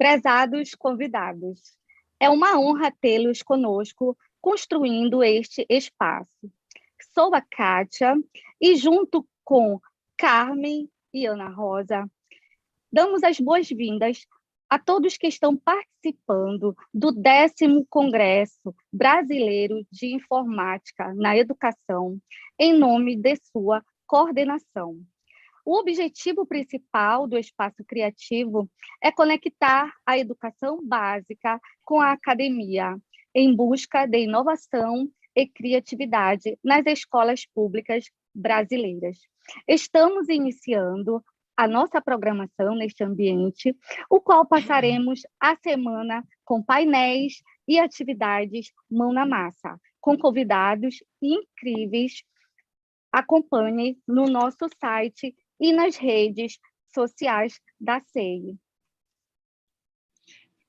Prezados convidados, é uma honra tê-los conosco construindo este espaço. Sou a Kátia e junto com Carmen e Ana Rosa, damos as boas-vindas a todos que estão participando do 10º Congresso Brasileiro de Informática na Educação, em nome de sua coordenação. O objetivo principal do Espaço Criativo é conectar a educação básica com a academia, em busca de inovação e criatividade nas escolas públicas brasileiras. Estamos iniciando a nossa programação neste ambiente, o qual passaremos a semana com painéis e atividades mão na massa, com convidados incríveis. Acompanhe no nosso site e nas redes sociais da CEIE.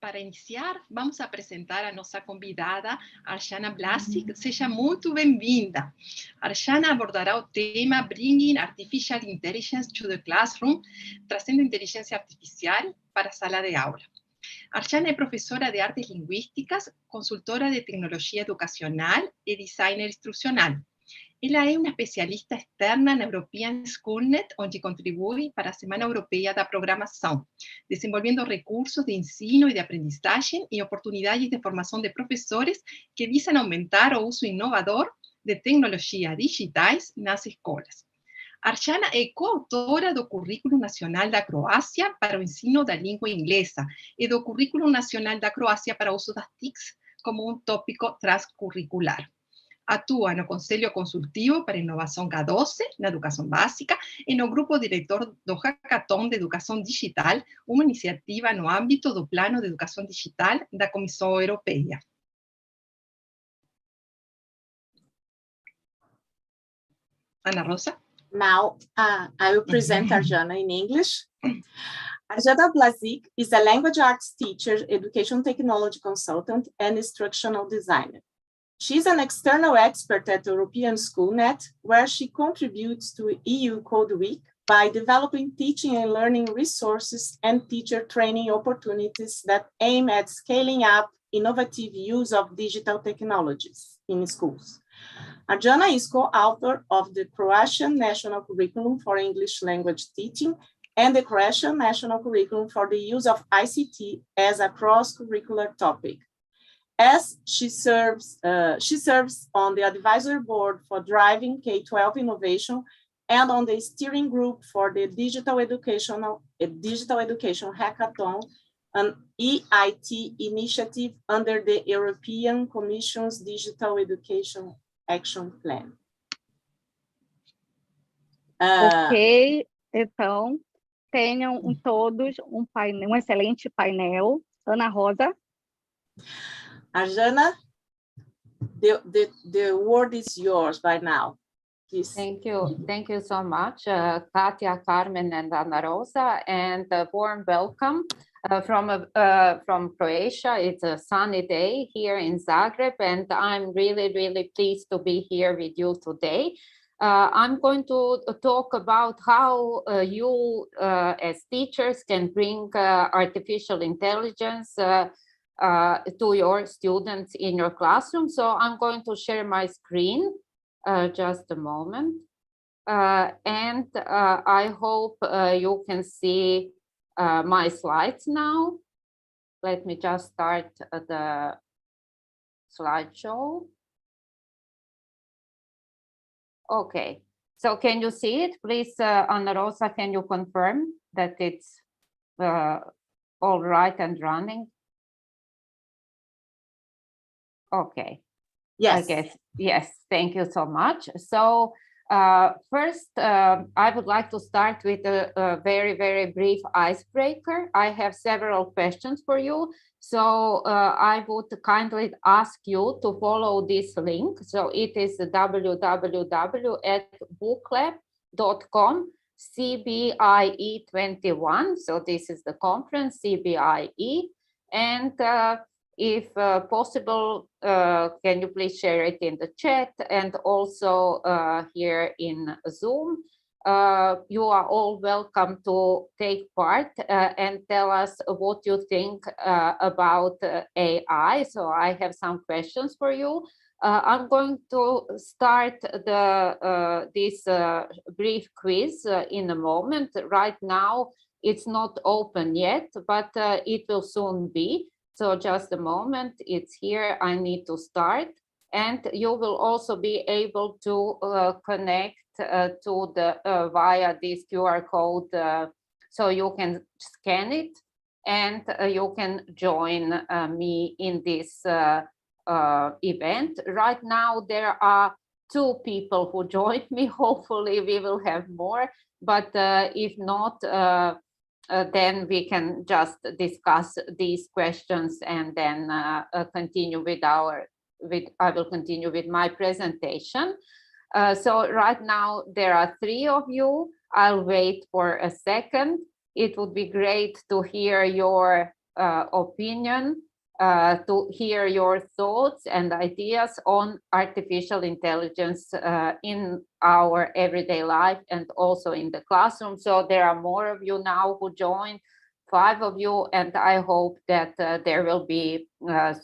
Para iniciar, vamos apresentar a nossa convidada, Arjana Blasic. Seja muito bem-vinda. Arjana abordará o tema Bringing Artificial Intelligence to the Classroom, trazendo inteligência artificial para a sala de aula. Arjana é professora de artes linguísticas, consultora de tecnologia educacional e designer instrucional. Ela é uma especialista externa na European Schoolnet, onde contribui para a Semana Europeia da Programação, desenvolvendo recursos de ensino e de aprendizagem e oportunidades de formação de professores que visam aumentar o uso inovador de tecnologias digitais nas escolas. Arjana é coautora do Currículo Nacional da Croácia para o ensino da língua inglesa e do Currículo Nacional da Croácia para o uso das TICs como tópico transcurricular. Atua no Conselho Consultivo para Inovação K12, na educação básica, e no grupo diretor do Hackathon de Educação Digital, uma iniciativa no âmbito do Plano de Educação Digital da Comissão Europeia. Ana Rosa? Now, I will present Arjana in English. Arjana Blasic is a language arts teacher, education technology consultant, and instructional designer. She's an external expert at European Schoolnet, where she contributes to EU Code Week by developing teaching and learning resources and teacher training opportunities that aim at scaling up innovative use of digital technologies in schools. Arjana is co-author of the Croatian National Curriculum for English Language Teaching and the Croatian National Curriculum for the use of ICT as a cross-curricular topic. As she serves on the advisory board for driving K-12 innovation and on the steering group for the digital education hackathon, an EIT initiative under the European Commission's Digital Education Action Plan. Ok, então tenham todos um excelente painel. Ana Rosa. Arjana, the word is yours by now. Please. Thank you so much, Katia, Carmen, and Ana Rosa, and a warm welcome from Croatia. It's a sunny day here in Zagreb, and I'm really pleased to be here with you today. I'm going to talk about how you as teachers can bring artificial intelligence to your students in your classroom. So I'm going to share my screen, just a moment. And I hope you can see my slides now. Let me just start the slideshow. Okay, so can you see it? Please, Ana Rosa, can you confirm that it's all right and running? Okay. Yes. I guess, yes, thank you so much. So first, I would like to start with a very brief icebreaker. I have several questions for you. So I would kindly ask you to follow this link. So it is www.booklab.com CBIE21. So this is the conference, CBIE. And if possible, can you please share it in the chat and also here in Zoom? you are all welcome to take part and tell us what you think about AI. So I have some questions for you. I'm going to start this brief quiz in a moment. Right now, it's not open yet, but it will soon be. So just a moment, it's here. I need to start. And you will also be able to connect to the via this QR code, so you can scan it and you can join me in this event. Right now there are 2 people who joined me. Hopefully we will have more, but if not, then we can just discuss these questions and then continue with I will continue with my presentation. So right now there are 3 of you. I'll wait for a second. It would be great to hear your opinion, to hear your thoughts and ideas on artificial intelligence in our everyday life and also in the classroom. So there are more of you now who joined, 5 of you, and I hope that there will be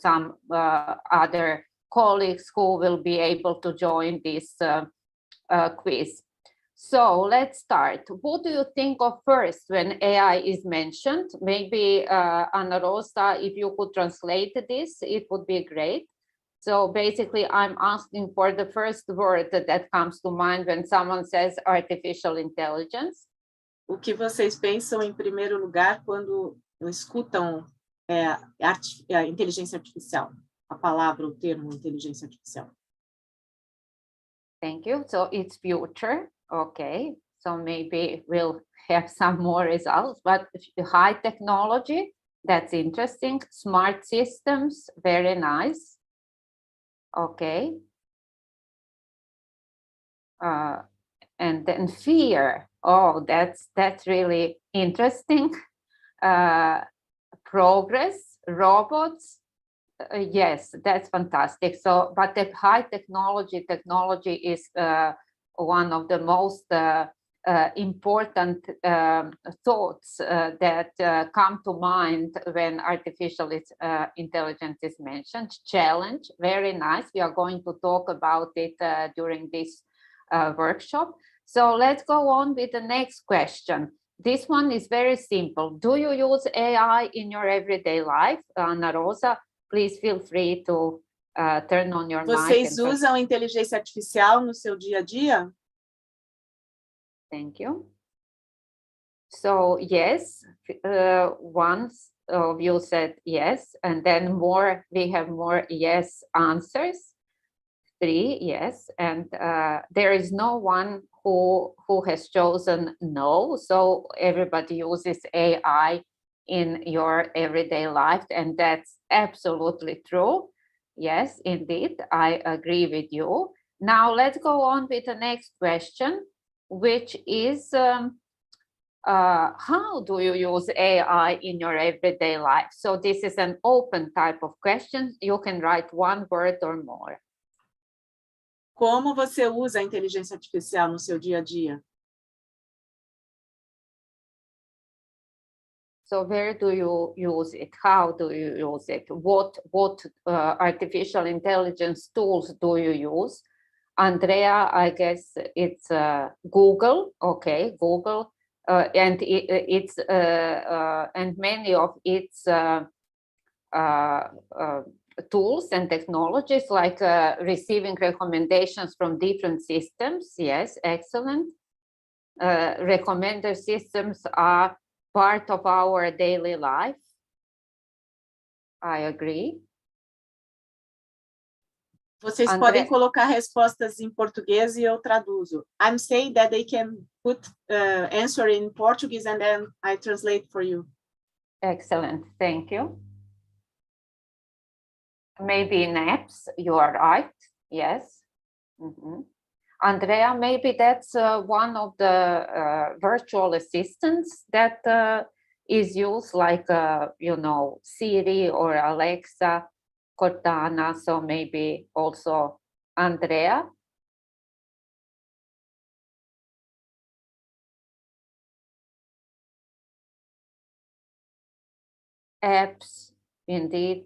some other colleagues who will be able to join this quiz. So let's start. What do you think of first when AI is mentioned? Maybe Ana Rosa, if you could translate this, it would be great. So basically, I'm asking for the first word that comes to mind when someone says artificial intelligence. O que vocês pensam em primeiro lugar quando escutam a inteligência artificial? A palavra, o termo inteligência artificial. Thank you. So it's future. Okay. So maybe we'll have some more results, but high technology, that's interesting. Smart systems, very nice. Okay. And then fear. Oh, that's really interesting. Progress, robots. Yes, that's fantastic. So, but the high technology is one of the most important thoughts that come to mind when artificial intelligence is mentioned. Challenge, very nice. We are going to talk about it during this workshop. So let's go on with the next question. This one is very simple. Do you use AI in your everyday life? Ana Rosa, please feel free to turn on your mic. Vocês usam inteligência artificial no seu dia a dia? Thank you. So yes, once of you said yes, and then we have more yes answers. 3 yes, and there is no one who has chosen no. So everybody uses AI in your everyday life, and that's absolutely true. Yes, indeed, I agree with you. Now let's go on with the next question, which is how do you use AI in your everyday life? So this is an open type of question. You can write 1 word or more. Como você usa a inteligência artificial no seu dia a dia? So where do you use it? How do you use it? What artificial intelligence tools do you use? Andrea, I guess it's Google. Okay, Google, and it's and many of its tools and technologies, like receiving recommendations from different systems. Yes, excellent. Recommender systems are part of our daily life. I agree. Vocês podem colocar respostas em português e eu traduzo. I'm saying that they can put answer in Portuguese and then I translate for you. Excellent, thank you. Maybe in apps, you are right, yes. Mm-hmm. Andrea, maybe that's one of the virtual assistants that is used, like, you know, Siri or Alexa, Cortana, so maybe also Andrea. apps, indeed.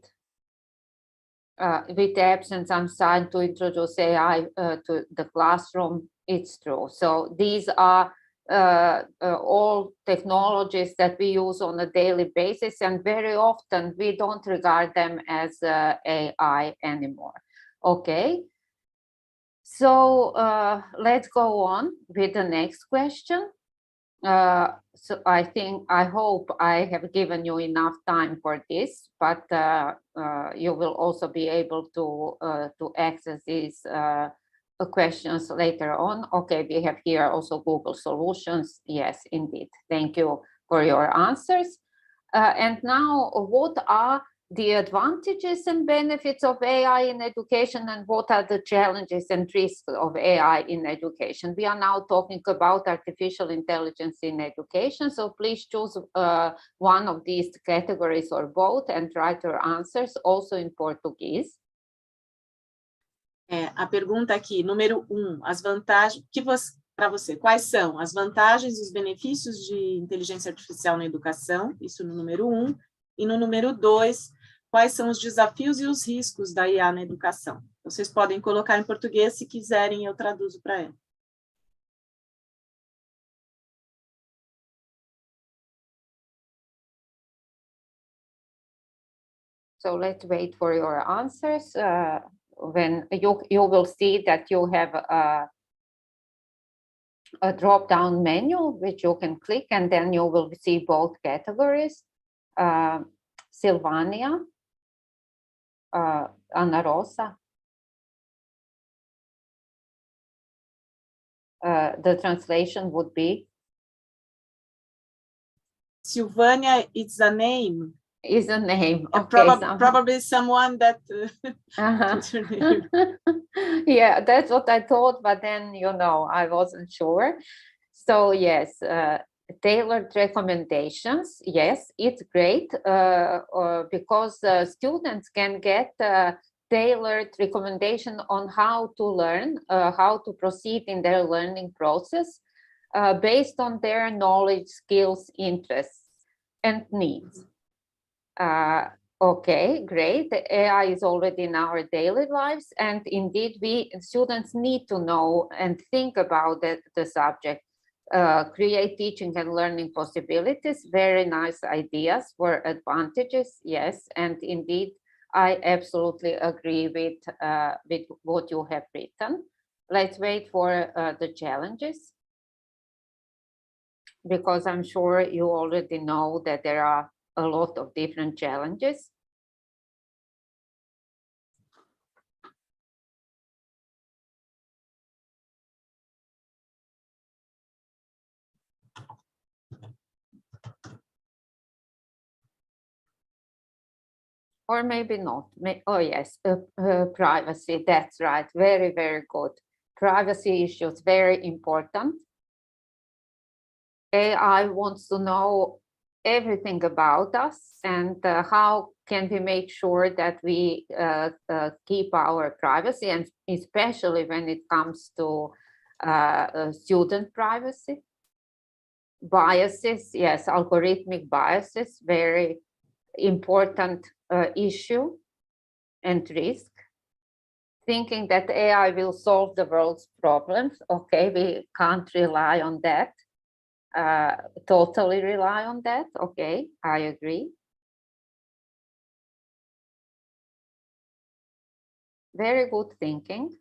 With apps and some trying to introduce AI to the classroom, it's true. So these are all technologies that we use on a daily basis, and very often we don't regard them as AI anymore. Okay, so let's go on with the next question. So I hope I have given you enough time for this, but you will also be able to access these questions later on. Okay, we have here also Google Solutions. Yes, indeed. Thank you for your answers. And now, what are the advantages and benefits of AI in education, and what are the challenges and risks of AI in education? We are now talking about artificial intelligence in education, so please choose one of these categories or both and write your answers also in Portuguese. A pergunta aqui, número 1, as vantagens, para você, quais são as vantagens e os benefícios de inteligência artificial na educação? Isso no número 1. E no número 2, quais são os desafios e os riscos da IA na educação? Vocês podem colocar em português, se quiserem, eu traduzo para ela. So let's wait for your answers. When you will see that you have a drop-down menu which you can click, and then you will see both categories. Silvania, Ana Rosa. The translation would be? Silvania, it's a name. Is a name. Okay, probably someone that... Yeah, that's what I thought, but then, you know, I wasn't sure. So yes, tailored recommendations. Yes, it's great because students can get tailored recommendation on how to learn, how to proceed in their learning process based on their knowledge, skills, interests, and needs. Okay, great. The AI is already in our daily lives, and indeed students need to know and think about the subject. Create teaching and learning possibilities, very nice ideas for advantages, yes, and indeed I absolutely agree with what you have written. Let's wait for the challenges, because I'm sure you already know that there are a lot of different challenges. Or maybe not. Oh yes, privacy, that's right, very, very good. Privacy issues, very important. AI wants to know everything about us, and how can we make sure that we keep our privacy, and especially when it comes to student privacy. Biases, yes, algorithmic biases, very important issue and risk. Thinking that AI will solve the world's problems, okay, we can't rely on that. Totally rely on that. Okay, I agree. Very good thinking.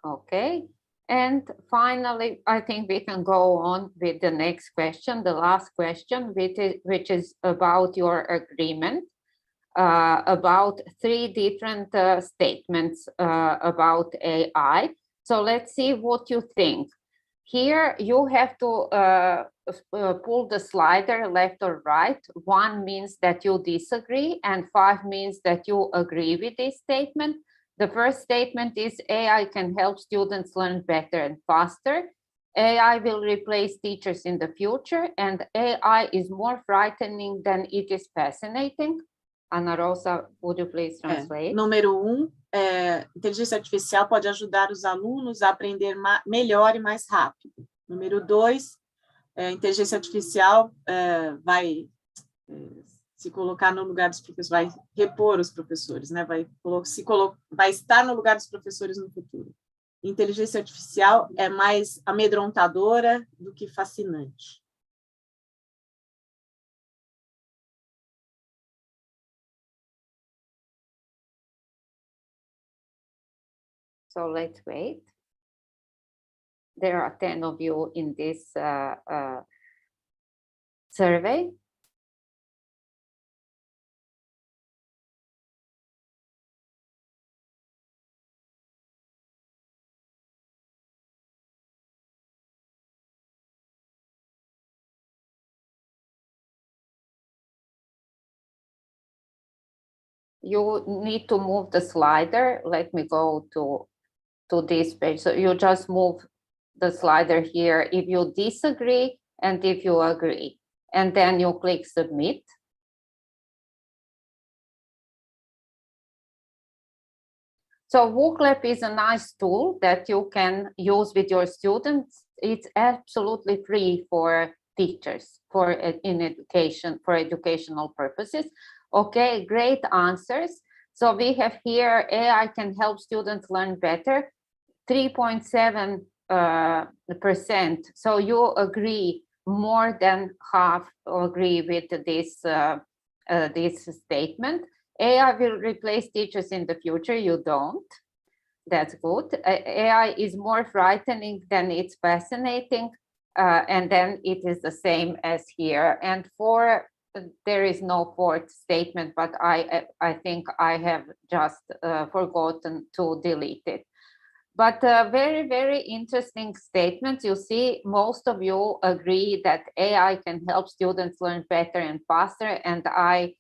Okay, and finally, I think we can go on with the next question, the last question, which is about your agreement, about 3 different statements about AI. So let's see what you think. Here you have to pull the slider left or right. 1 means that you disagree, and 5 means that you agree with this statement. The first statement is AI can help students learn better and faster. AI will replace teachers in the future, and AI is more frightening than it is fascinating. Ana Rosa, would you please translate? Número 1, inteligência artificial pode ajudar os alunos a aprender melhor e mais rápido. Número 2, inteligência artificial vai se colocar no lugar dos professores, vai repor os professores, né? Vai estar no lugar dos professores no futuro. Inteligência artificial é mais amedrontadora do que fascinante. So let's wait. There are 10 of you in this survey. You need to move the slider. Let me go to this page. So you just move the slider here if you disagree and if you agree. And then you click submit. So WooClap is a nice tool that you can use with your students. It's absolutely free for teachers, for educational purposes. Okay, great answers. So we have here AI can help students learn better, 3.7%. So you agree, more than half agree with this statement. AI will replace teachers in the future. You don't. That's good. AI is more frightening than it's fascinating. And then it is the same as here. And there is no fourth statement, but I think I have just forgotten to delete it. But very, very interesting statement. You see, most of you agree that AI can help students learn better and faster, and I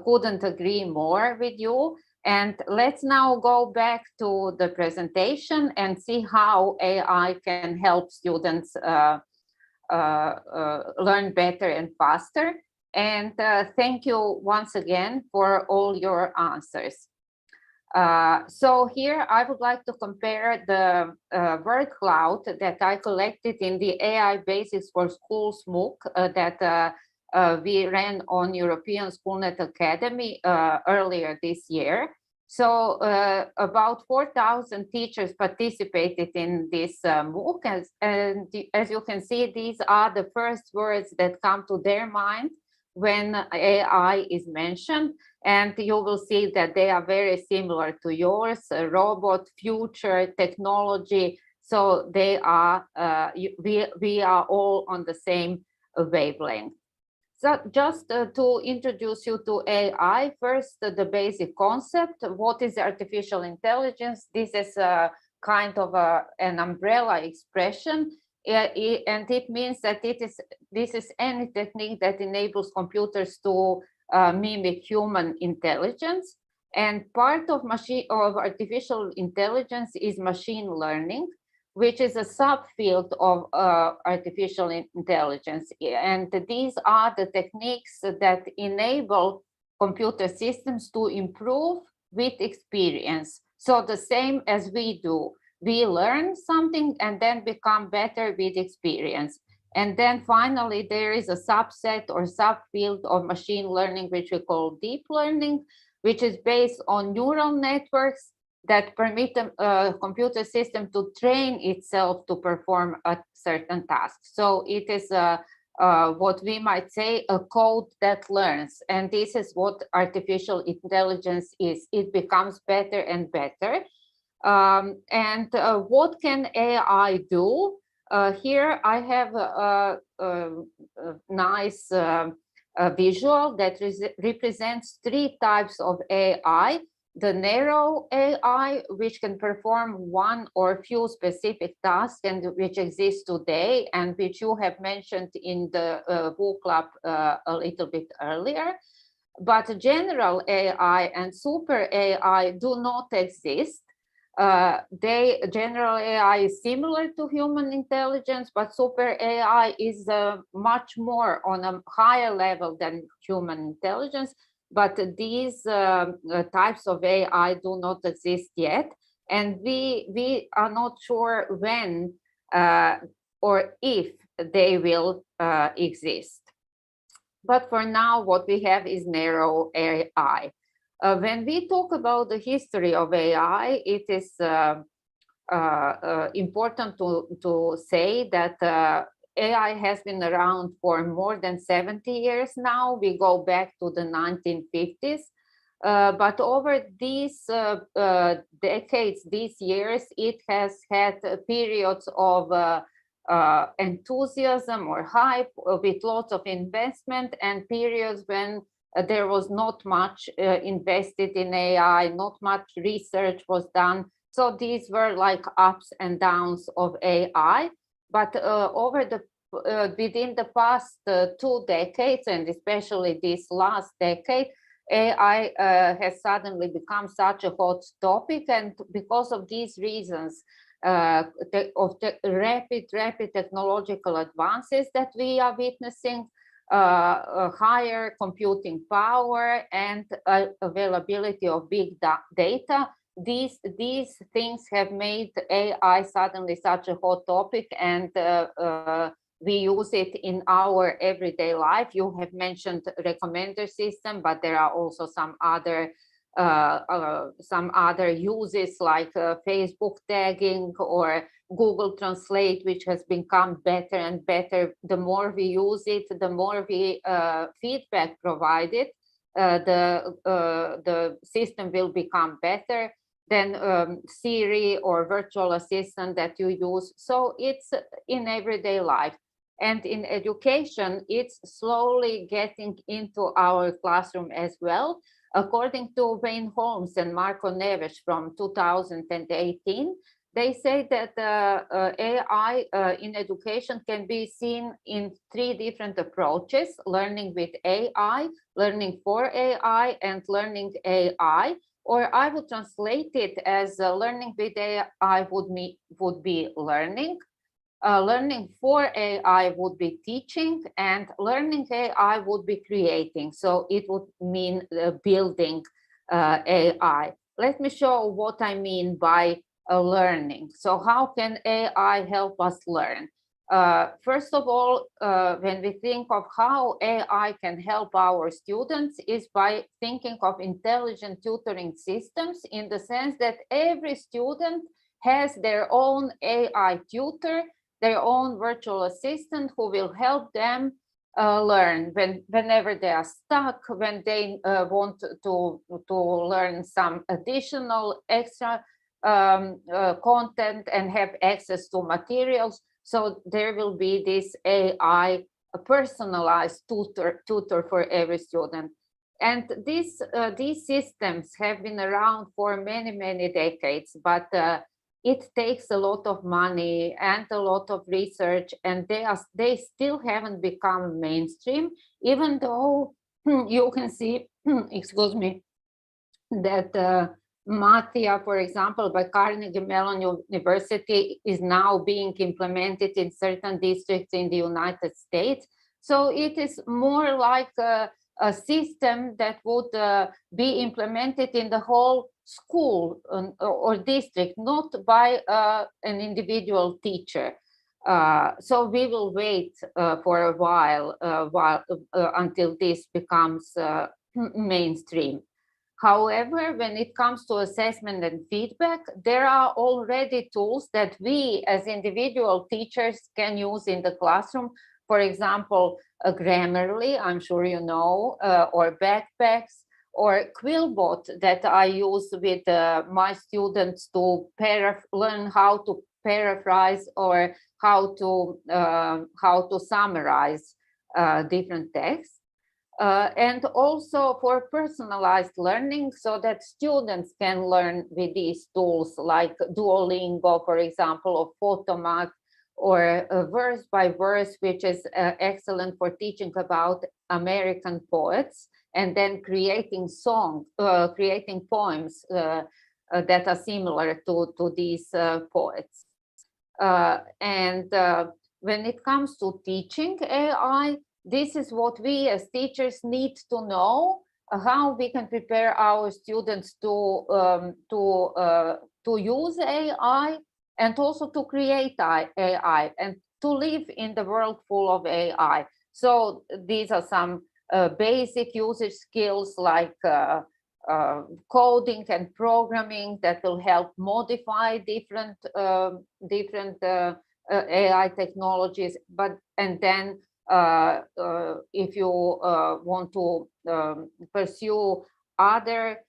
couldn't agree more with you. And let's now go back to the presentation and see how AI can help students learn better and faster. And thank you once again for all your answers. So here I would like to compare the word cloud that I collected in the AI Basics for Schools MOOC that we ran on European Schoolnet Academy earlier this year. So about 4,000 teachers participated in this MOOC, and as you can see, these are the first words that come to their mind when AI is mentioned, and you will see that they are very similar to yours, robot, future, technology. So they are, we are all on the same wavelength. So just to introduce you to AI, first, the basic concept. What is artificial intelligence? This is a kind of an umbrella expression. And it means that this is any technique that enables computers to mimic human intelligence. And part of artificial intelligence is machine learning, which is a subfield of artificial intelligence. And these are the techniques that enable computer systems to improve with experience. So the same as we do. We learn something and then become better with experience. And then finally, there is a subset or subfield of machine learning, which we call deep learning, which is based on neural networks that permit a computer system to train itself to perform a certain task. So it is what we might say a code that learns. And this is what artificial intelligence is. It becomes better and better. And what can AI do? Here I have a nice visual that represents 3 types of AI. The narrow AI, which can perform one or few specific tasks and which exists today and which you have mentioned in the WooClap a little bit earlier. But general AI and super AI do not exist. General AI is similar to human intelligence, but super AI is much more on a higher level than human intelligence. but these types of AI do not exist yet. And we are not sure when or if they will exist. But for now, what we have is narrow AI. When we talk about the history of AI, it is important to say that AI has been around for more than 70 years now. We go back to the 1950s. But over these decades, these years, it has had periods of enthusiasm or hype with lots of investment, and periods when there was not much invested in AI, not much research was done. So these were like ups and downs of AI. But within the past 2 decades, and especially this last decade, AI has suddenly become such a hot topic, and because of these reasons, rapid technological advances that we are witnessing, higher computing power and availability of big data, these things have made AI suddenly such a hot topic, and we use it in our everyday life. You have mentioned recommender system, but there are also some other uses like Facebook tagging or Google Translate, which has become better and better. The more we use it, the more we feedback provided, the system will become better than Siri or virtual assistant that you use. So it's in everyday life. And in education, it's slowly getting into our classroom as well. According to Wayne Holmes and Marco Neves from 2018, they say that AI in education can be seen in 3 different approaches: learning with AI, learning for AI, and learning AI. Or I would translate it as learning with AI would be learning. Learning for AI would be teaching, and learning AI would be creating. So it would mean building AI. Let me show what I mean by learning. So how can AI help us learn? First of all, when we think of how AI can help our students, is by thinking of intelligent tutoring systems, in the sense that every student has their own AI tutor, their own virtual assistant who will help them learn whenever they are stuck, when they want to learn some additional extra content and have access to materials. So there will be this AI, a personalized tutor for every student. And these systems have been around for many decades, but it takes a lot of money and a lot of research, and they still haven't become mainstream, even though you can see, excuse me, that Mathia, for example, by Carnegie Mellon University, is now being implemented in certain districts in the United States. So it is more like a system that would be implemented in the whole school or district, not by an individual teacher. So we will wait for a while until this becomes mainstream. However, when it comes to assessment and feedback, there are already tools that we as individual teachers can use in the classroom. For example, Grammarly, I'm sure you know, or Backpacks, or Quillbot that I use with my students to learn how to paraphrase or how to summarize different texts. And also for personalized learning, so that students can learn with these tools like Duolingo, for example, or Photomath, or Verse by Verse, which is excellent for teaching about American poets, and then creating poems that are similar to these poets. And when it comes to teaching AI, this is what we as teachers need to know how we can prepare our students to use AI and also to create AI and to live in the world full of AI. So these are some basic usage skills like coding and programming that will help modify different AI technologies. And then if you want to pursue other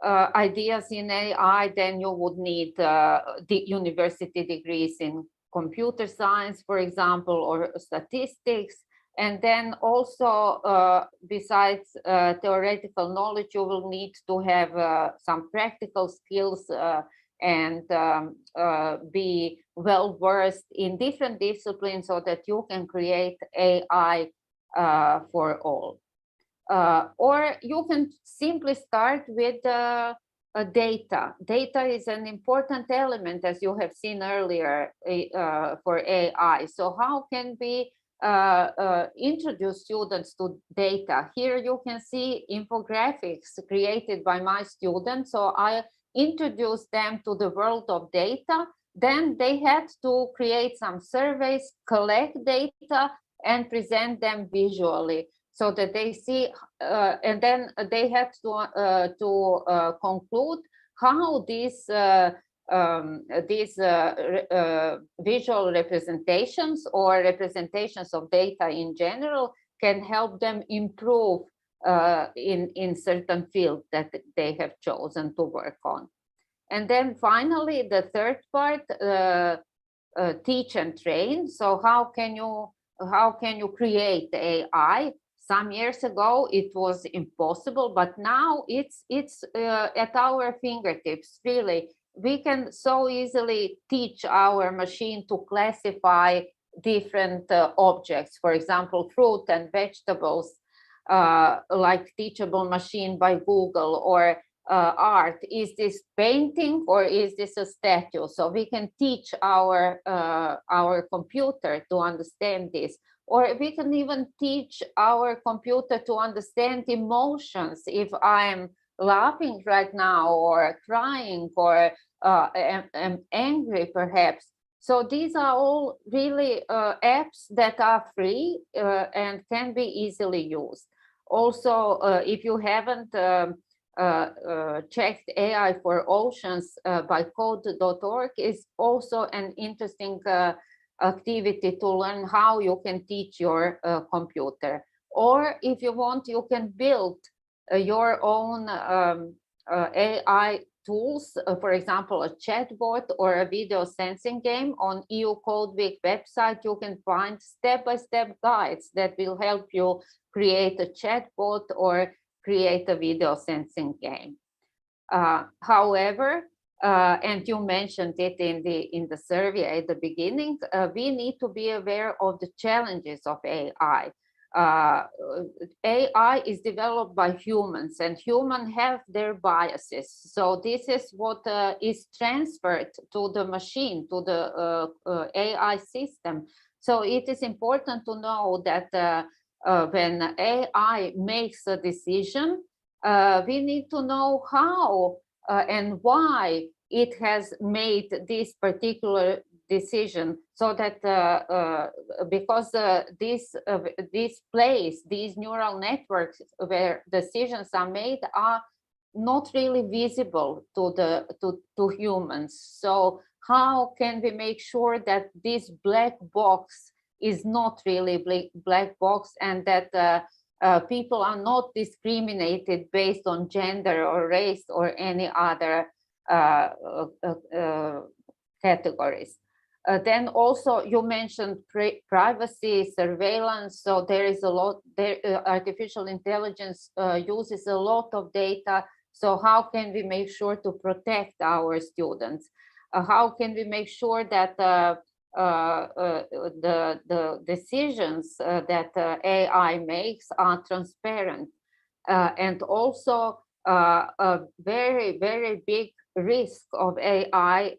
ideas in AI, then you would need the university degrees in computer science, for example, or statistics. And then also, besides theoretical knowledge, you will need to have some practical skills and be well versed in different disciplines so that you can create AI for all. Or you can simply start with data. Data is an important element, as you have seen earlier, for AI. So how can we introduce students to data? Here you can see infographics created by my students. So I introduced them to the world of data. Then they had to create some surveys, collect data, and present them visually so that they see, and then they had to conclude how these visual representations or representations of data in general can help them improve in certain field that they have chosen to work on. And then finally, the third part, teach and train. So how can you create AI? Some years ago, it was impossible, but now it's at our fingertips, really. We can so easily teach our machine to classify different objects, for example, fruit and vegetables, like Teachable Machine by Google, or art. Is this painting or is this a statue? So we can teach our computer to understand this. Or we can even teach our computer to understand emotions. If I'm laughing right now or crying or am angry perhaps. So these are all really apps that are free and can be easily used. Also, if you haven't checked AI for Oceans by code.org, is also an interesting activity to learn how you can teach your computer. Or if you want, you can build your own AI tools, for example, a chatbot or a video sensing game. On EU Code Week website, you can find step-by-step guides that will help you create a chatbot or create a video sensing game. However, and you mentioned it in the survey at the beginning, we need to be aware of the challenges of AI. AI is developed by humans, and humans have their biases. So this is what is transferred to the machine, to the AI system. So it is important to know that when AI makes a decision, we need to know how and why it has made this particular decision, so that because these neural networks where decisions are made are not really visible to humans. So how can we make sure that this black box is not really black box, and that people are not discriminated based on gender or race or any other categories? Then also you mentioned privacy, surveillance. So there is a lot, artificial intelligence uses a lot of data. So how can we make sure to protect our students? How can we make sure that the decisions that AI makes are transparent? And also a very, very big risk of AI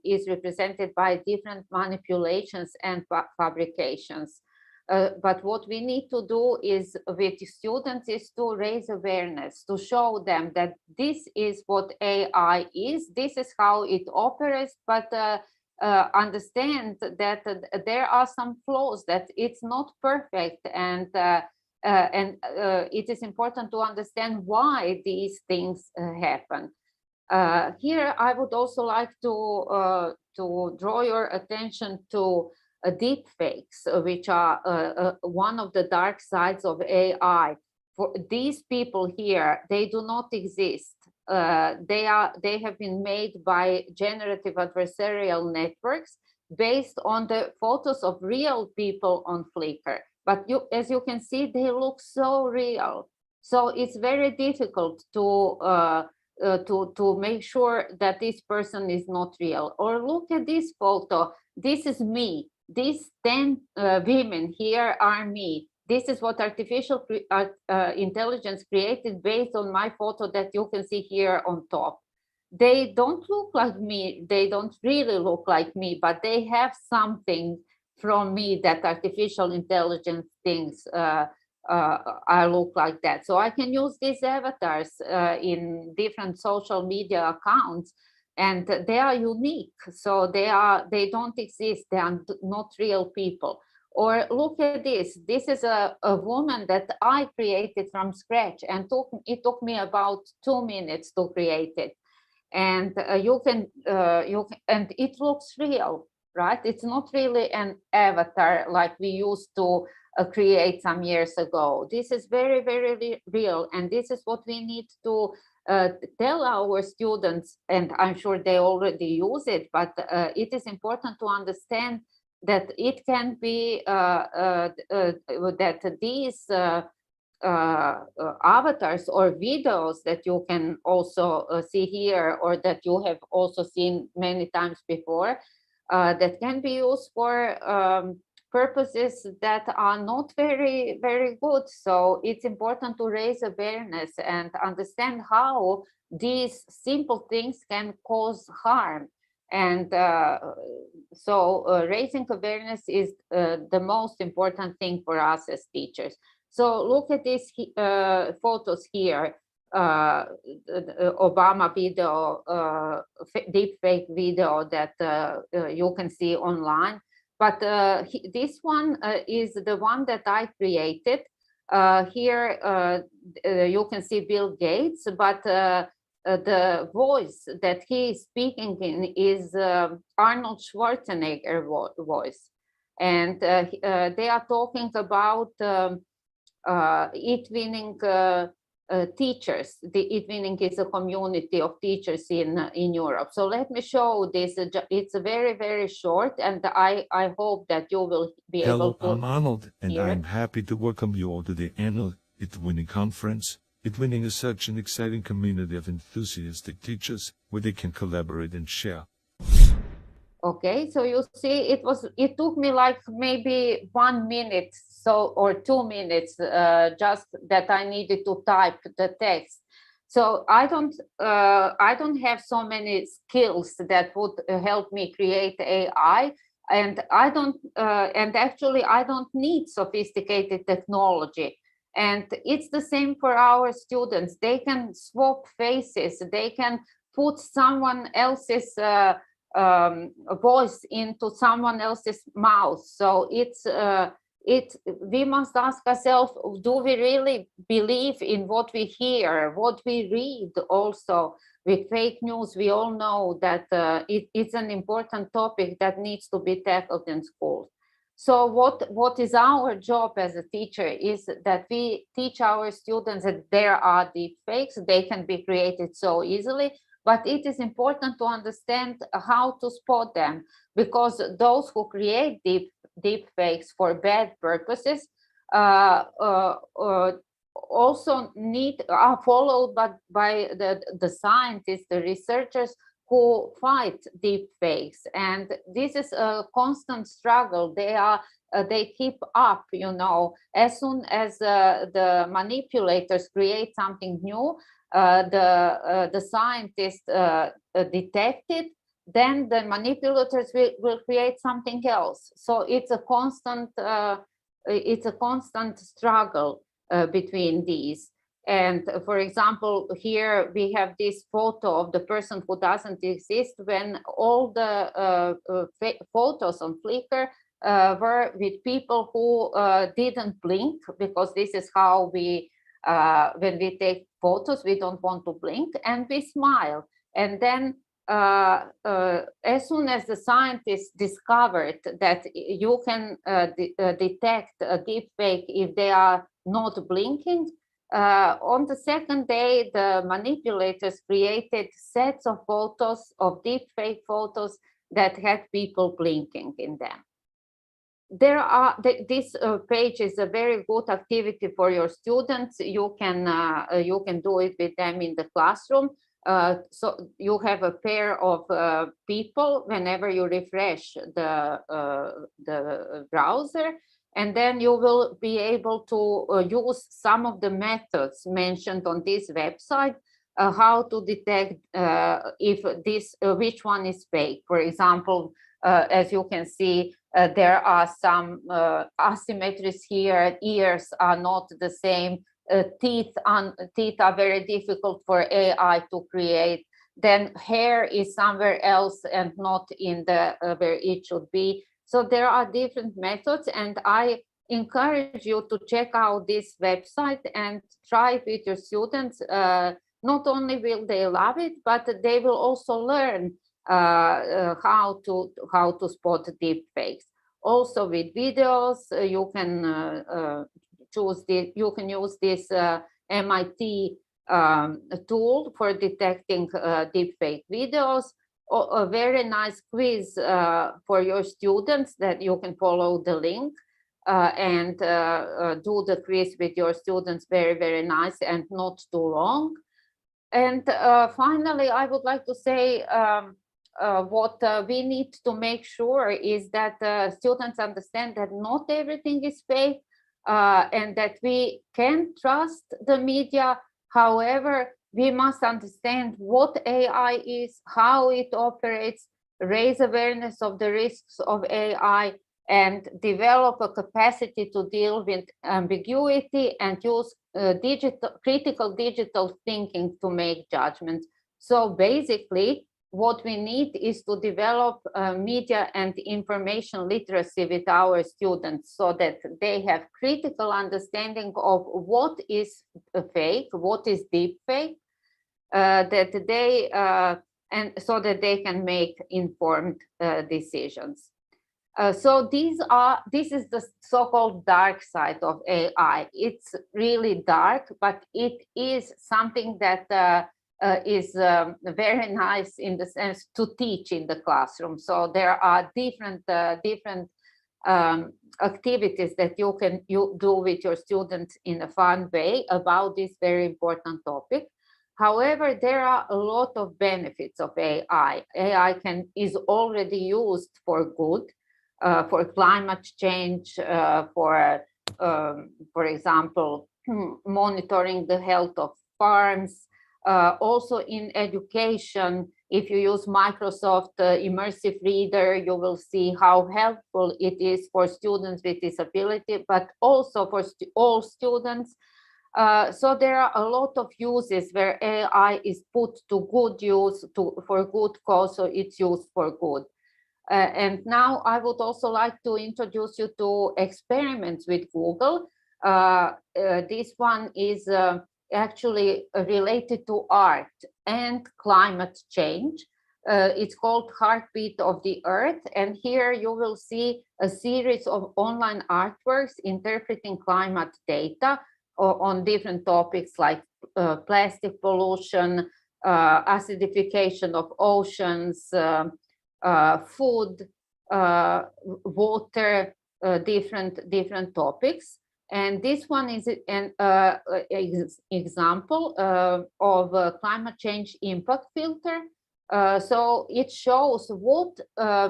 is represented by different manipulations and fabrications. But what we need to do is with students is to raise awareness, to show them that this is what AI is, this is how it operates, but understand that there are some flaws, that it's not perfect, and it is important to understand why these things happen. Here, I would also like to draw your attention to deep fakes, which are one of the dark sides of AI. For these people here, they do not exist. They have been made by generative adversarial networks based on the photos of real people on Flickr. But as you can see, they look so real. So it's very difficult to make sure that this person is not real. Or look at this photo. This is me. These 10 women here are me. This is what artificial intelligence created based on my photo that you can see here on top. They don't look like me. They don't really look like me, but they have something from me that artificial intelligence thinks I look like that. So I can use these avatars in different social media accounts, and they are unique. So they don't exist. They are not real people. Or look at this. This is a woman that I created from scratch, and it took me about 2 minutes to create it. And and it looks real, right? It's not really an avatar like we used to create some years ago. This is very, very real, and this is what we need to tell our students, and I'm sure they already use it, but it is important to understand that it can be that these avatars or videos that you can also see here, or that you have also seen many times before, that can be used for purposes that are not very, very good. So it's important to raise awareness and understand how these simple things can cause harm. And raising awareness is the most important thing for us as teachers. So look at these photos here, Obama video, deep fake video that you can see online. But this one is the one that I created. Here you can see Bill Gates, but the voice that he is speaking in is Arnold Schwarzenegger voice. And they are talking about it-winning teachers. The it-winning is a community of teachers in Europe. So let me show this. It's very, very short, and I hope that you will be able to. Hello, I'm Arnold, and hear. I'm happy to welcome you all to the annual It-Winning Conference. It-Winning is such an exciting community of enthusiastic teachers where they can collaborate and share. Okay, so you see, it took me like maybe 1 minute, or 2 minutes, just that I needed to type the text. So I don't have so many skills that would help me create AI, and actually I don't need sophisticated technology. And it's the same for our students. They can swap faces. They can put someone else's voice into someone else's mouth. So we must ask ourselves, do we really believe in what we hear, what we read? Also with fake news, we all know that it's an important topic that needs to be tackled in schools. So what is our job as a teacher is that we teach our students that there are deep fakes. They can be created so easily, but it is important to understand how to spot them, because those who create deep fakes for bad purposes also are followed by the scientists, the researchers who fight deep fakes. And this is a constant struggle. They keep up, you know. As soon as the manipulators create something new, the scientists detect it, then the manipulators will create something else. So it's a constant it's a constant struggle between these. And for example, here we have this photo of the person who doesn't exist, when all the photos on Flickr were with people who didn't blink, because this is how we, when we take photos, we don't want to blink, and we smile. And then as soon as the scientists discovered that you can detect a deep fake if they are not blinking, on the second day, the manipulators created sets of photos, of deep fake photos that had people blinking in them. There are this page is a very good activity for your students. You can do it with them in the classroom. So you have a pair of people whenever you refresh the browser, and then you will be able to use some of the methods mentioned on this website, how to detect if this which one is fake. For example, as you can see, there are some asymmetries here. Ears are not the same. Teeth are very difficult for AI to create. Then hair is somewhere else and not in the where it should be. So there are different methods, and I encourage you to check out this website and try it with your students. Not only will they love it, but they will also learn how to spot deep fakes. Also with videos, you can you can use this MIT tool for detecting deepfake videos. A very nice quiz for your students that you can follow the link and do the quiz with your students. Very, very nice and not too long. And finally, I would like to say what we need to make sure is that students understand that not everything is fake, and that we can trust the media. However, we must understand what AI is, how it operates, raise awareness of the risks of AI, and develop a capacity to deal with ambiguity and use critical digital thinking to make judgments. So basically, what we need is to develop media and information literacy with our students, so that they have critical understanding of what is fake, what is deep fake, that they and so that they can make informed decisions. So this is the so-called dark side of AI. It's really dark, but it is something that is very nice in the sense to teach in the classroom. So there are different activities that you can do with your students in a fun way about this very important topic. However, there are a lot of benefits of AI. AI is already used for good, for climate change, for example, monitoring the health of farms. Also in education, if you use Microsoft Immersive Reader, you will see how helpful it is for students with disability, but also for all students. So there are a lot of uses where AI is put to good use, for good cause, so it's used for good. And now I would also like to introduce you to experiments with Google. This one is actually related to art and climate change. It's called Heartbeat of the Earth. And here you will see a series of online artworks interpreting climate data on different topics like plastic pollution, acidification of oceans, food, water, different topics. And this one is an example of a climate change impact filter. So it shows what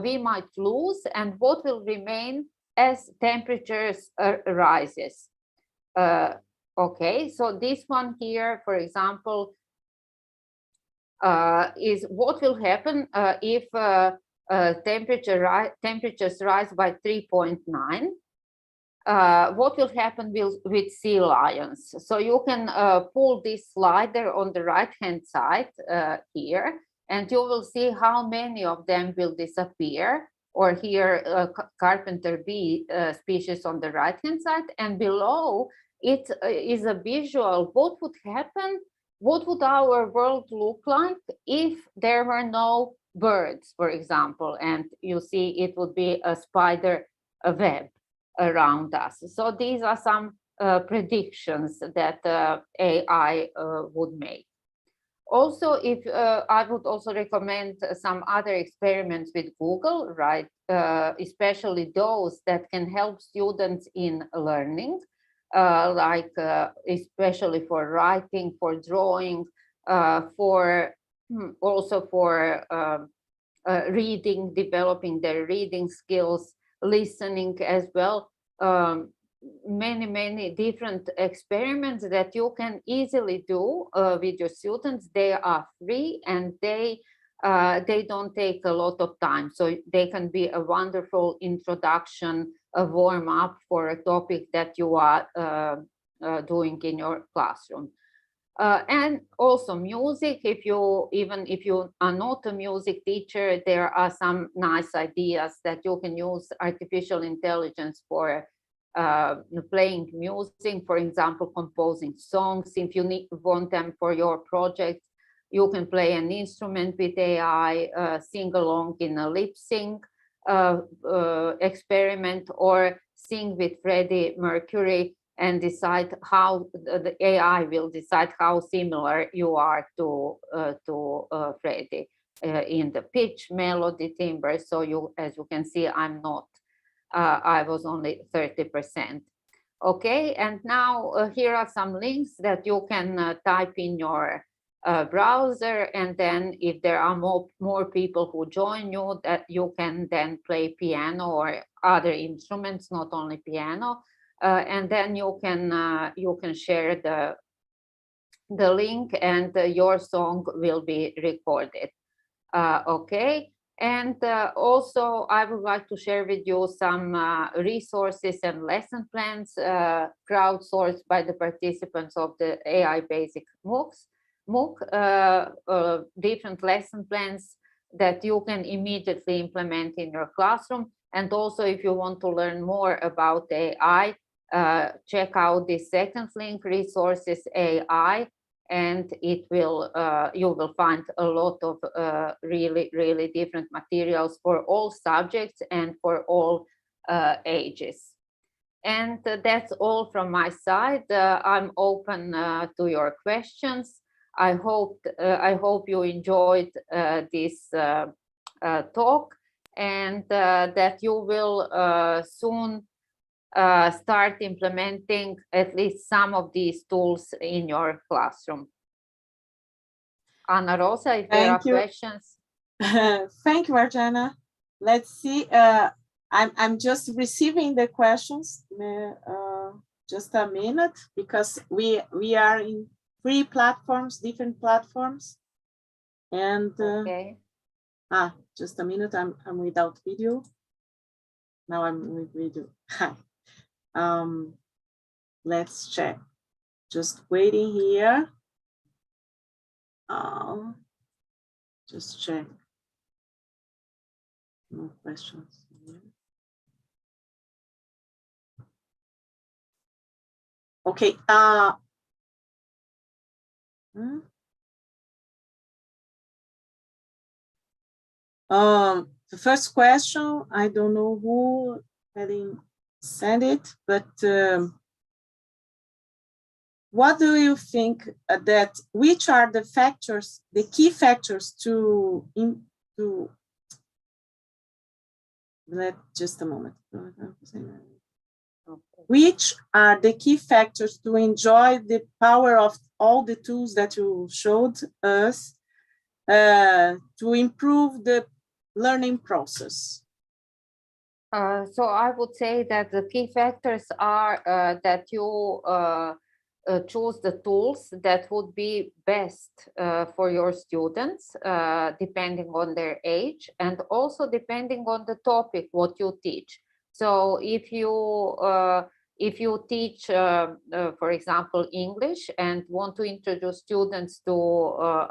we might lose and what will remain as temperatures rises. Okay, so this one here, for example, is what will happen if temperatures rise by 3.9. what will happen with sea lions. So you can pull this slider on the right-hand side here, and you will see how many of them will disappear. Or here, carpenter bee species on the right-hand side, and below it is a visual. What would happen? What would our world look like if there were no birds, for example? And you see, it would be a spider web around us. So these are some predictions that AI would make. Also, if I would also recommend some other experiments with Google, right? Especially those that can help students in learning, like especially for writing, for drawing, also for reading, developing their reading skills, listening as well. Many different experiments that you can easily do with your students. They are free and they don't take a lot of time, so they can be a wonderful introduction, a warm-up for a topic that you are doing in your classroom. And also music. If you are not a music teacher, there are some nice ideas that you can use artificial intelligence for playing music, for example, composing songs. If you want them for your project, you can play an instrument with AI, sing along in a lip sync experiment, or sing with Freddie Mercury and decide how the AI will decide how similar you are to Freddie in the pitch, melody, timbre. So you, as you can see, I'm not. I was only 30%. Okay, and now here are some links that you can type in your browser, and then if there are more people who join you, that you can then play piano or other instruments, not only piano, and then you can share the link, and your song will be recorded. Okay. And also, I would like to share with you some resources and lesson plans crowdsourced by the participants of the AI Basic MOOC, different lesson plans that you can immediately implement in your classroom. And also, if you want to learn more about AI, check out the second link, Resources AI. And it will you will find a lot of really different materials for all subjects and for all ages. And that's all from my side. I'm open to your questions. I hope you enjoyed this talk, and that you will soon start implementing at least some of these tools in your classroom. Ana Rosa, if there are questions. Thank you, Arjana. Let's see. I'm just receiving the questions. Just a minute, because we are in 3 platforms, different platforms, and okay. Just a minute. I'm without video. Now I'm with video. Let's check. Just waiting here. Just check. No questions here. Okay. The first question, I don't know who having sent it, but what do you think that which are the factors, the key factors to just a moment. Which are the key factors to enjoy the power of all the tools that you showed us to improve the learning process? So I would say that the key factors are that you choose the tools that would be best for your students, depending on their age, and also depending on the topic, what you teach. So if you If you teach, for example, English and want to introduce students to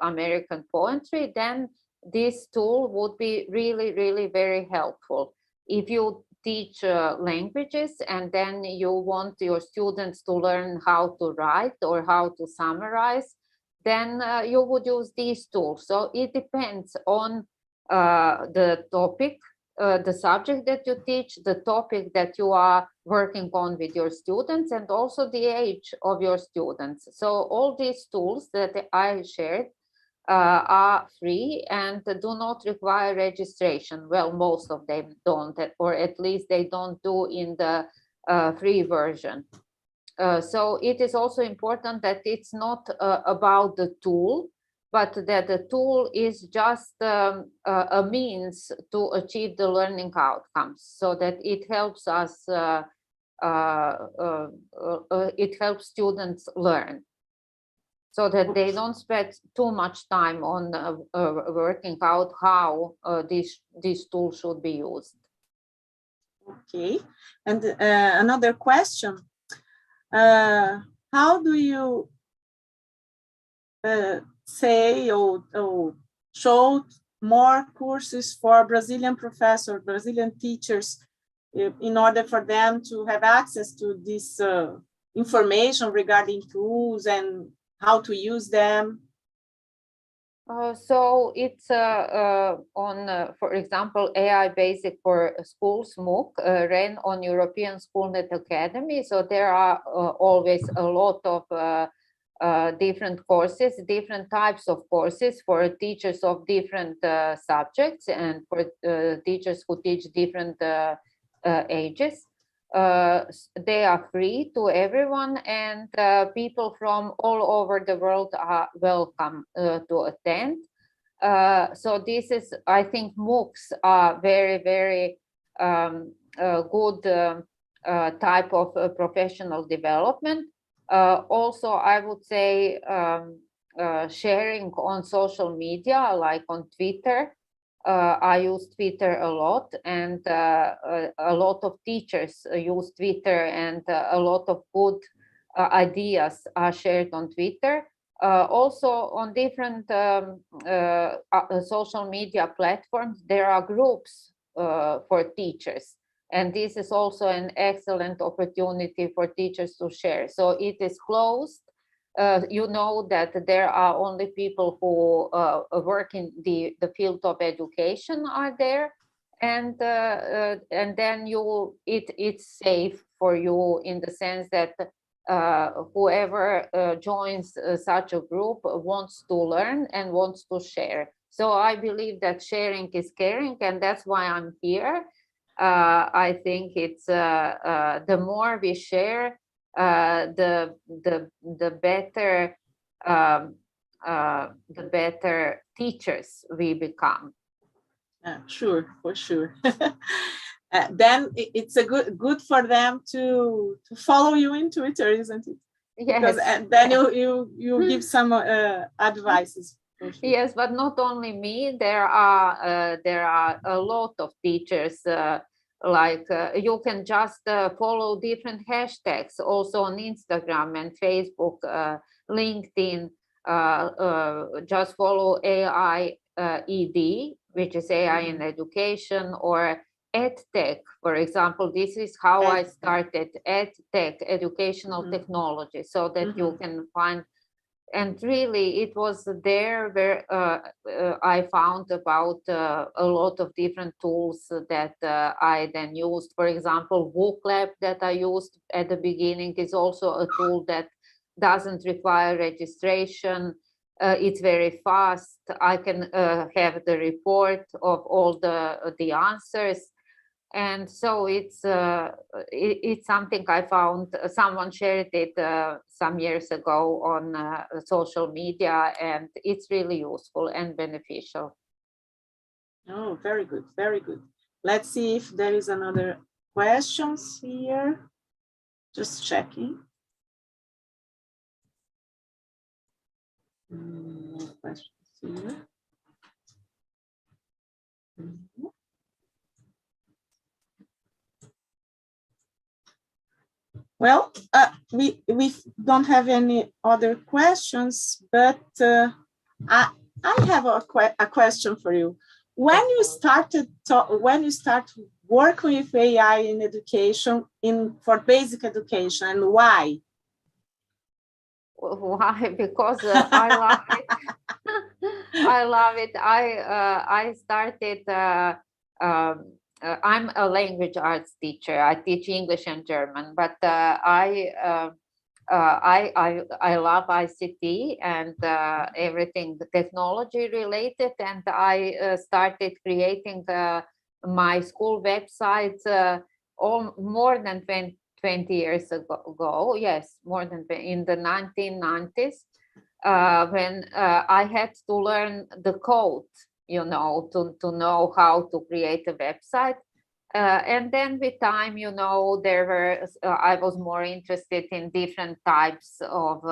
American poetry, then this tool would be really, really very helpful. If you teach languages and then you want your students to learn how to write or how to summarize, then you would use these tools. So it depends on the topic, the subject that you teach, the topic that you are working on with your students, and also the age of your students. So all these tools that I shared are free and do not require registration. Well, most of them don't, or at least they don't do in the free version. So it is also important that it's not about the tool, but that the tool is just a means to achieve the learning outcomes, so that it helps us, it helps students learn, so that they don't spend too much time on working out how this tool should be used. Okay, and another question. How do you say or show more courses for Brazilian professors, Brazilian teachers, in order for them to have access to this information regarding tools and how to use them? So it's on, for example, AI Basic for Schools, MOOC, ran on European Schoolnet Academy. So there are always a lot of different courses, different types of courses for teachers of different subjects and for teachers who teach different ages. They are free to everyone, and people from all over the world are welcome to attend. So this is, I think, MOOCs are very, very good type of professional development. Also, I would say sharing on social media, like on Twitter. I use Twitter a lot, and a lot of teachers use Twitter, and a lot of good ideas are shared on Twitter. Also on different social media platforms, there are groups for teachers. And this is also an excellent opportunity for teachers to share. So it is closed. You know that there are only people who work in the field of education are there, and then it's safe for you in the sense that whoever joins such a group wants to learn and wants to share. So I believe that sharing is caring, and that's why I'm here. I think it's the more we share, the better the better teachers we become. Sure, for sure. Then it's a good for them to follow you in Twitter, isn't it? Yes. Because then you give some advices. Sure. Yes, but not only me. There are a lot of teachers. You can just follow different hashtags also on Instagram and Facebook, LinkedIn. Just follow AI ED, which is AI in education, or EdTech, for example. This is how I started, EdTech, educational technology, so that you can find. And really, it was there where I found about a lot of different tools that I then used. For example, WooClap that I used at the beginning is also a tool that doesn't require registration. It's very fast. I can have the report of all the answers. And so it's something I found. Someone shared it some years ago on social media, and it's really useful and beneficial. Oh, very good, very good. Let's see if there is another questions here. Just checking. Questions here. Well, we don't have any other questions, but I have a question for you. When you start working with AI in education, for basic education, and why? Why? Because I love it. I love it. I started. I'm a language arts teacher. I teach English and German, but I love ICT and everything technology related, and I started creating my school website more than 20 years ago. Yes, more than in the 1990s, when I had to learn the code, you know, to know how to create a website. And then with time, you know, I was more interested in different types of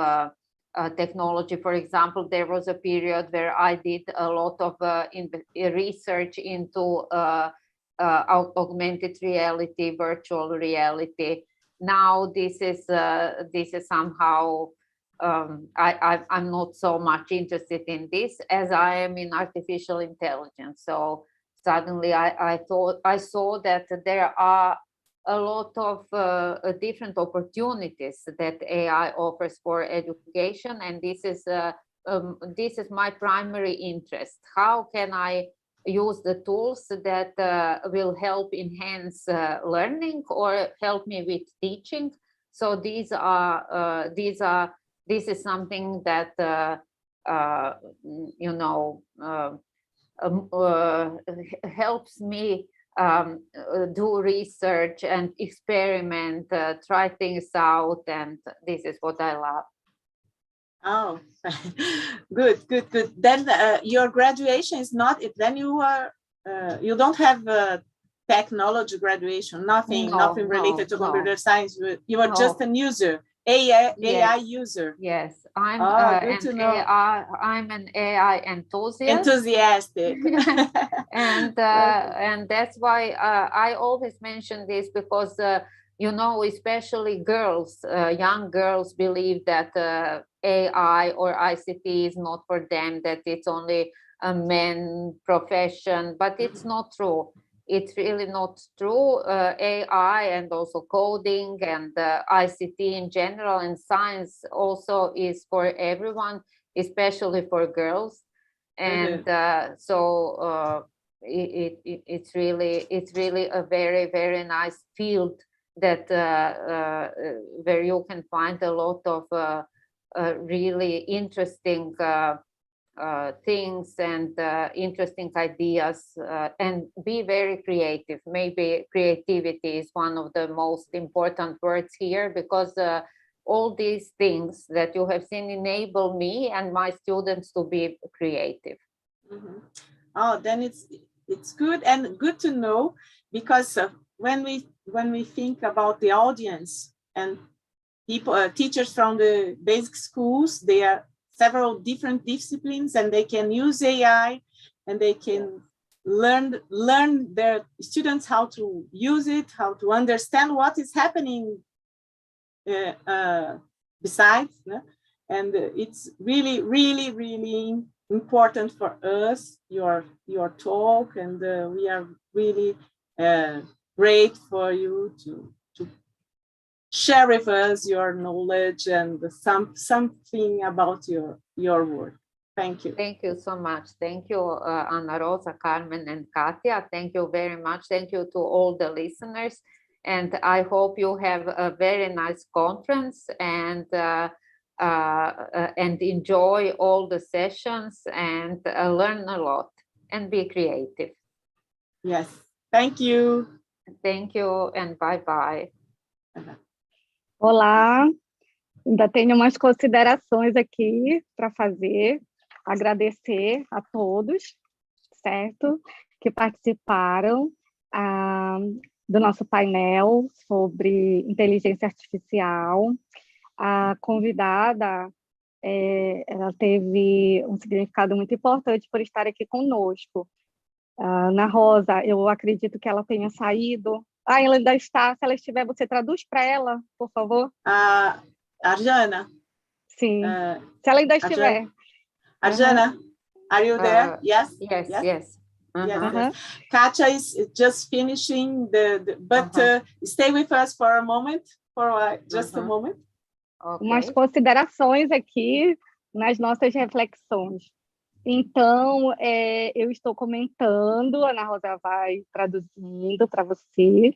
technology. For example, there was a period where I did a lot of research into augmented reality, virtual reality. Now this is somehow I'm not so much interested in this as I am in artificial intelligence. So suddenly I saw that there are a lot of different opportunities that AI offers for education, and this is my primary interest. How can I use the tools that will help enhance learning or help me with teaching? So this is something that you know, helps me do research and experiment, try things out, and this is what I love. Oh, good. Then your graduation is not it. Then you don't have a technology graduation. Nothing related to computer science. You are just a user. AI user. Yes, I'm I'm an AI enthusiast. Enthusiastic. and that's why I always mention this, because you know, especially girls, young girls believe that AI or ICT is not for them, that it's only a men profession, but it's not true. It's really not true. AI and also coding and ICT in general and science also is for everyone, especially for girls. And so it's really a very, very nice field that where you can find a lot of really interesting things and interesting ideas, and be very creative. Maybe creativity is one of the most important words here, because all these things that you have seen enable me and my students to be creative. Mm-hmm. Oh, then it's good, and good to know, because when we think about the audience and people, teachers from the basic schools, they are several different disciplines, and they can use AI, and they can learn their students how to use it, how to understand what is happening besides, and it's really, really, really important for us, your talk, and we are really great for you to share with us your knowledge and something about your work. Thank you. Thank you so much. Thank you, Ana Rosa, Carmen, and Katia. Thank you very much. Thank you to all the listeners. And I hope you have a very nice conference and enjoy all the sessions and learn a lot and be creative. Yes. Thank you. Thank you and bye-bye. Olá, ainda tenho umas considerações aqui para fazer, agradecer a todos, certo, que participaram do nosso painel sobre inteligência artificial. A convidada, ela teve um significado muito importante por estar aqui conosco. Ana Rosa, eu acredito que ela tenha saído ela ainda está. Se ela estiver, você traduz para ela, por favor? Arjana. Sim. Se ela ainda estiver. Arjana, are you there? Yes? Yes. Yes, yes. Katja is just finishing but stay with us for a moment, just a moment. Okay. Umas considerações aqui nas nossas reflexões. Então, eu estou comentando, a Ana Rosa vai traduzindo para você,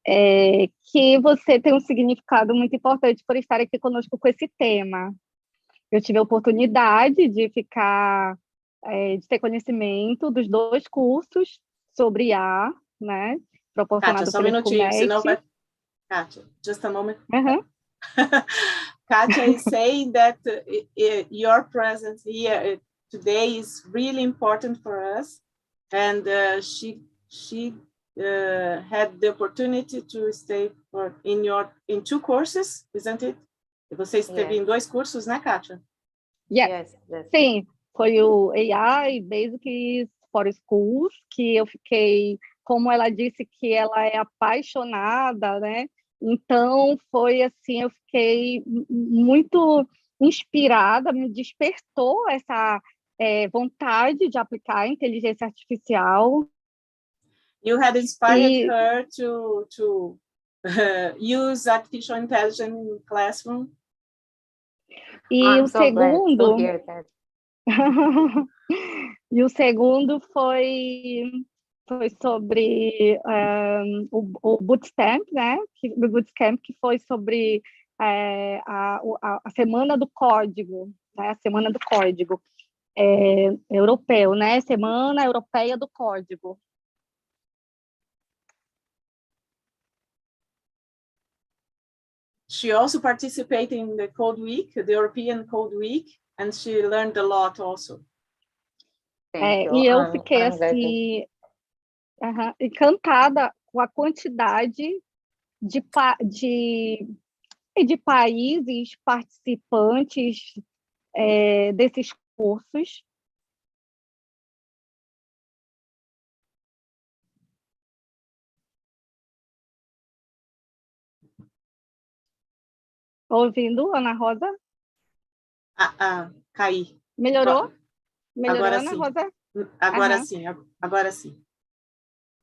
que você tem um significado muito importante por estar aqui conosco com esse tema. Eu tive a oportunidade de de ter conhecimento dos 2 cursos sobre IA, né? Proporcionado Katja, só um minutinho, senão vai... Katja, just a moment. Katja is saying that your presence here today is really important for us, and she had the opportunity to stay in 2 courses, isn't it? Você esteve em 2 cursos, né, Katja? Yes. Sim, foi o AI Basics for Schools, que eu fiquei, como ela disse que ela é apaixonada, né? Então, foi assim, eu fiquei muito inspirada, me despertou essa vontade de aplicar a inteligência artificial. You had inspired her to use artificial intelligence in the classroom. E o segundo... e o segundo foi sobre o bootcamp, né? O bootcamp que foi sobre a Semana do Código, né? A Semana do Código europeu, né? Semana Europeia do Código. She also participated in the Code Week, the European Code Week, and she learned a lot also. E eu fiquei assim encantada com a quantidade de países participantes desses cursos. Ouvindo, Ana Rosa? Caí. Melhorou? Agora Ana sim. Rosa? Agora sim.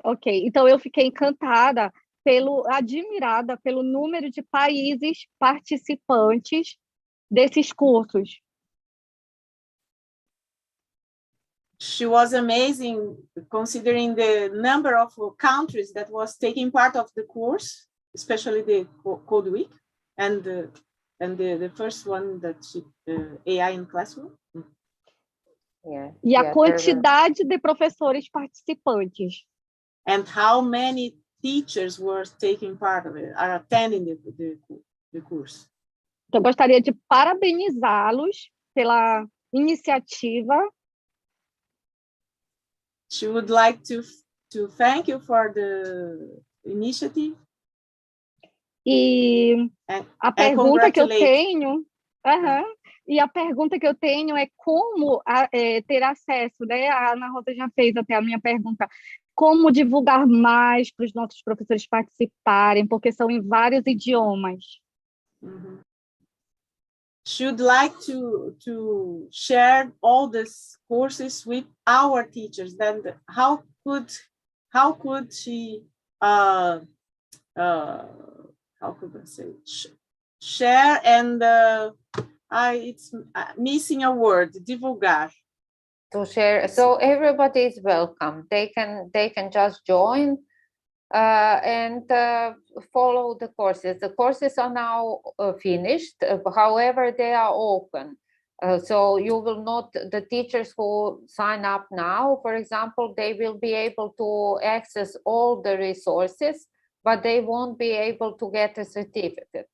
Ok, então eu fiquei encantada, admirada pelo número de países participantes desses cursos. She was amazing considering the number of countries that was taking part of the course, especially the Code Week and the first one that AI in Classroom. E a quantidade de professores participantes. And how many teachers were taking part of it, are attending the course. Então, eu gostaria de parabenizá-los pela iniciativa. She would like to thank you for the initiative. E a pergunta que eu tenho... E a pergunta que eu tenho é como ter acesso, né? A Ana Rosa já fez até a minha pergunta. Como divulgar mais para os nossos professores participarem, porque são em vários idiomas. Should like to share all these courses with our teachers. Then how could she how could I say share and it's missing a word, divulgar. To share, so everybody is welcome. They can just join and follow the courses. The courses are now finished, however, they are open. So you will not, the teachers who sign up now, for example, they will be able to access all the resources, but they won't be able to get a certificate.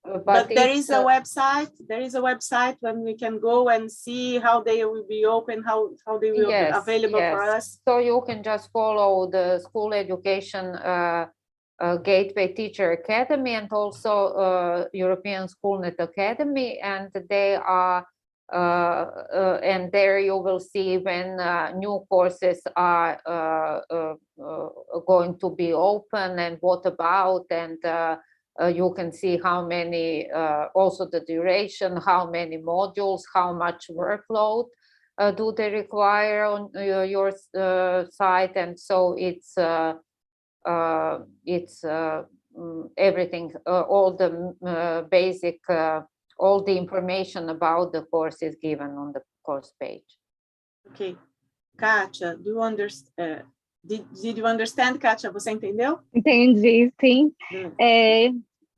But there is a website when we can go and see how they will be open, how they will be available for us. So you can just follow the School Education Gateway Teacher Academy and also European SchoolNet Academy, and they are And there you will see when new courses are going to be open and what about, and you can see how many, also the duration, how many modules, how much workload do they require on your site. And so it's everything, all the basic, all the information about the course is given on the course page. Okay. Kátia, do you understand? Did you understand, Kátia? Você entendeu? Entendi, sim.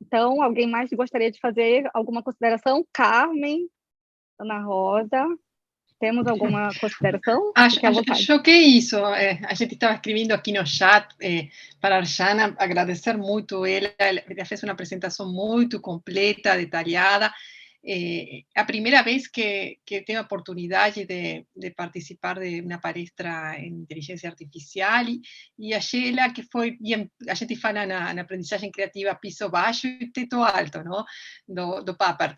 Então, alguém mais gostaria de fazer alguma consideração? Carmen, Ana Rosa, temos alguma consideração? Fique à vontade. Yo que hizo, a gente estaba escribiendo aquí no chat para Arjana, agradecer muito ela fez uma apresentação muito completa, detalhada. A primeira vez que tengo oportunidade de participar de uma palestra em inteligência artificial, e achei ela que foi bem, a gente fala na aprendizagem criativa piso baixo e teto alto, não? Do Papert.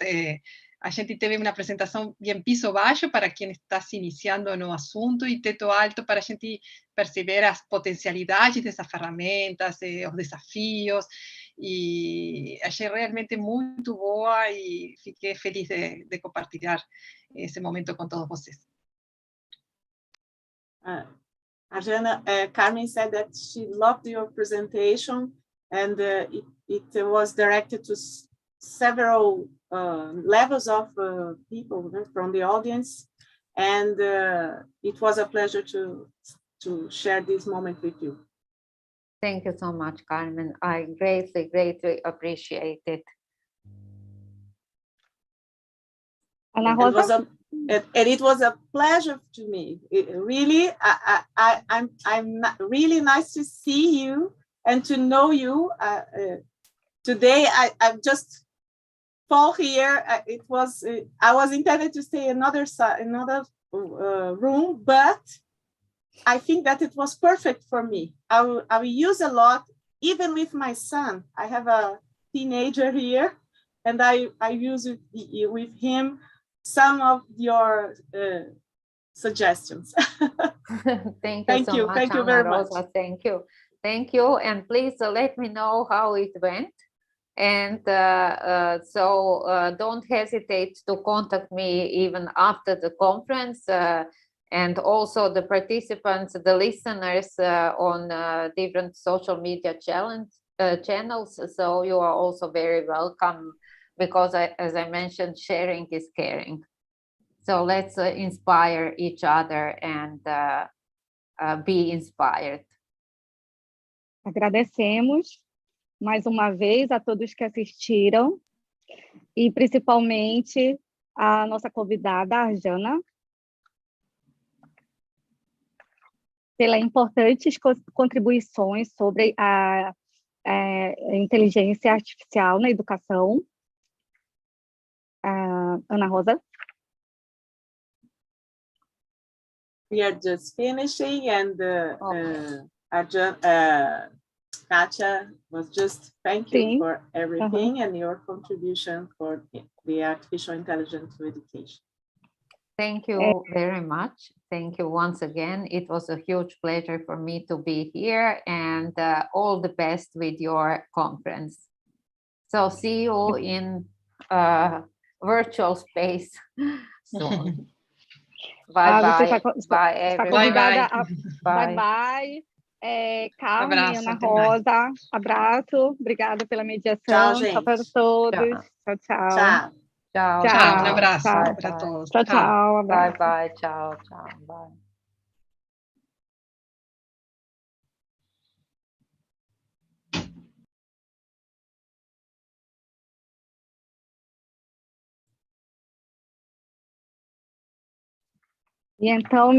A gente teve uma apresentação bem piso baixo para quem está se iniciando no assunto e teto alto para a gente perceber as potencialidades dessas ferramentas, os desafios, e achei realmente muito boa e fiquei feliz de compartilhar esse momento com todos vocês. Arjana, Carmen said that she loved your presentation, and it was directed to several levels of people from the audience, and it was a pleasure to share this moment with you. Thank you so much, Carmen. I greatly, greatly appreciate it. Ana Rosa? And it was a pleasure to me. Really, I'm really nice to see you and to know you. Today, I just fall here. I was intended to stay another room, but I think that it was perfect for me. I will use a lot, even with my son. I have a teenager here, and I use it with him some of your suggestions. Thank you so much. Thank you very much. Thank you. And please let me know how it went. And so don't hesitate to contact me even after the conference. And also the participants, the listeners on different social media channels. So you are also very welcome, because as I mentioned, sharing is caring. So let's inspire each other and be inspired. Agradecemos mais uma vez a todos que assistiram, e principalmente a nossa convidada, Arjana, pelas importantes contribuições sobre a inteligência artificial na educação. Ana Rosa? We are just finishing, and Kátia was just thank you for everything and your contribution for the artificial intelligence to education. Thank you very much. Thank you once again. It was a huge pleasure for me to be here, and all the best with your conference. So see you in virtual space soon. Bye-bye. Bye, everyone. Bye-bye. Carmen, Ana Rosa, abraço. Obrigada pela mediação. Tchau para todos. Tchau, tchau. Tchau. Um abraço para todos. Tchau. Bye. Tchau. Bye. E então,